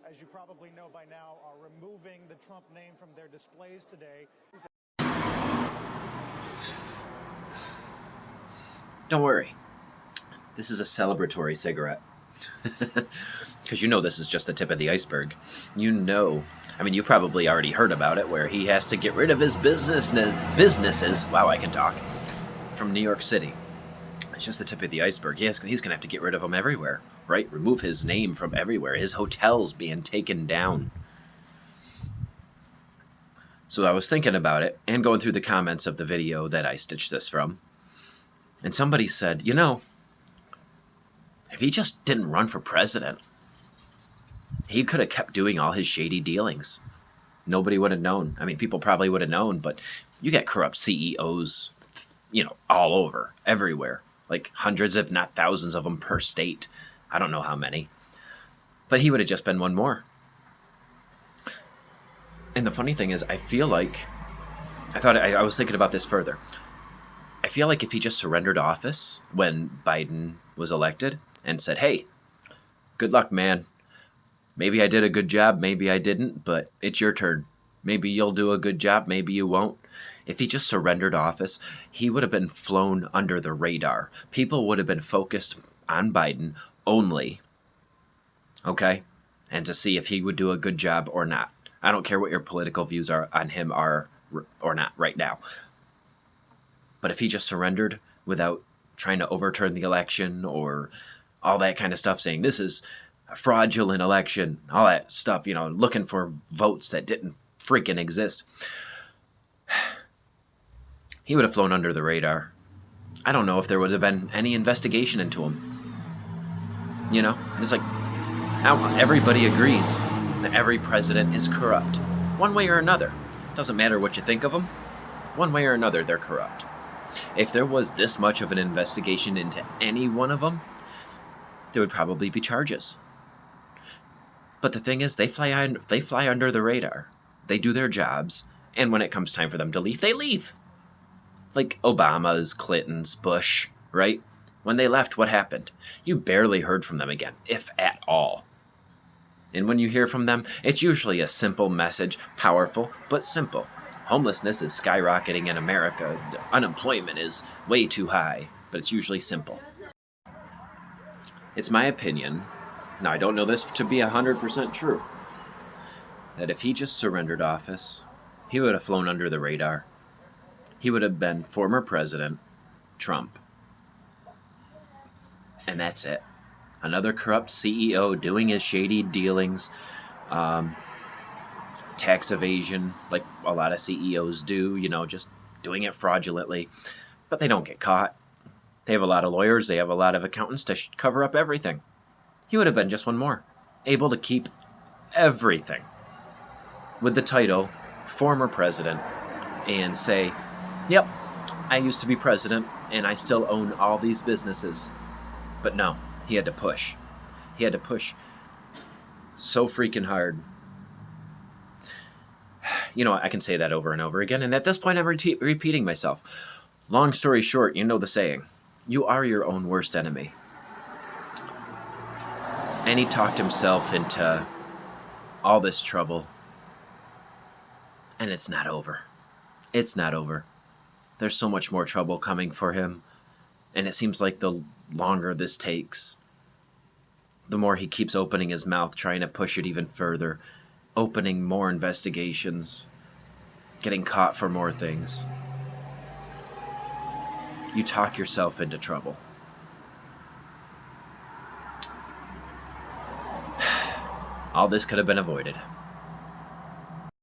as you probably know by now, are removing the Trump name from their displays today. Don't worry. This is a celebratory cigarette. Because you know this is just the tip of the iceberg. You know, I mean, you probably already heard about it, where he has to get rid of his businesses, wow, I can talk, from New York City. It's just the tip of the iceberg. He's going to have to get rid of them everywhere, right? Remove his name from everywhere. His hotel's being taken down. So I was thinking about it and going through the comments of the video that I stitched this from. And somebody said, you know, if he just didn't run for president, he could have kept doing all his shady dealings. Nobody would have known. I mean, people probably would have known, but you get corrupt CEOs, you know, all over, everywhere. Like hundreds, if not thousands of them per state. I don't know how many. But he would have just been one more. And the funny thing is, I feel like, I was thinking about this further. I feel like if he just surrendered office when Biden was elected and said, hey, good luck, man. Maybe I did a good job, maybe I didn't, but it's your turn. Maybe you'll do a good job, maybe you won't. If he just surrendered office, he would have been flown under the radar. People would have been focused on Biden only, okay? And to see if he would do a good job or not. I don't care what your political views are on him are or not right now. But if he just surrendered without trying to overturn the election or all that kind of stuff, saying this is a fraudulent election, all that stuff, you know, looking for votes that didn't freaking exist, he would have flown under the radar. I don't know if there would have been any investigation into him. You know, it's like now everybody agrees that every president is corrupt, one way or another. Doesn't matter what you think of them, one way or another, they're corrupt. If there was this much of an investigation into any one of them, there would probably be charges. But the thing is, they fly under the radar. They do their jobs, and when it comes time for them to leave, they leave. Like Obama's, Clinton's, Bush, right? When they left, what happened? You barely heard from them again, if at all. And when you hear from them, it's usually a simple message, powerful, but simple. Homelessness is skyrocketing in America. Unemployment is way too high, but it's usually simple. It's my opinion, now I don't know this to be 100% true, that if he just surrendered office, he would have flown under the radar. He would have been former President Trump. And that's it. Another corrupt CEO doing his shady dealings, tax evasion, like a lot of CEOs do, you know, just doing it fraudulently. But they don't get caught. They have a lot of lawyers, they have a lot of accountants to cover up everything. He would have been just one more, able to keep everything with the title former president and say, yep, I used to be president and I still own all these businesses. But no, he had to push. He had to push so freaking hard. You know, I can say that over and over again, and at this point I'm repeating myself. Long story short, you know the saying, you are your own worst enemy. And he talked himself into all this trouble. And it's not over. It's not over. There's so much more trouble coming for him. And it seems like the longer this takes, the more he keeps opening his mouth, trying to push it even further, opening more investigations, getting caught for more things. You talk yourself into trouble. All this could have been avoided.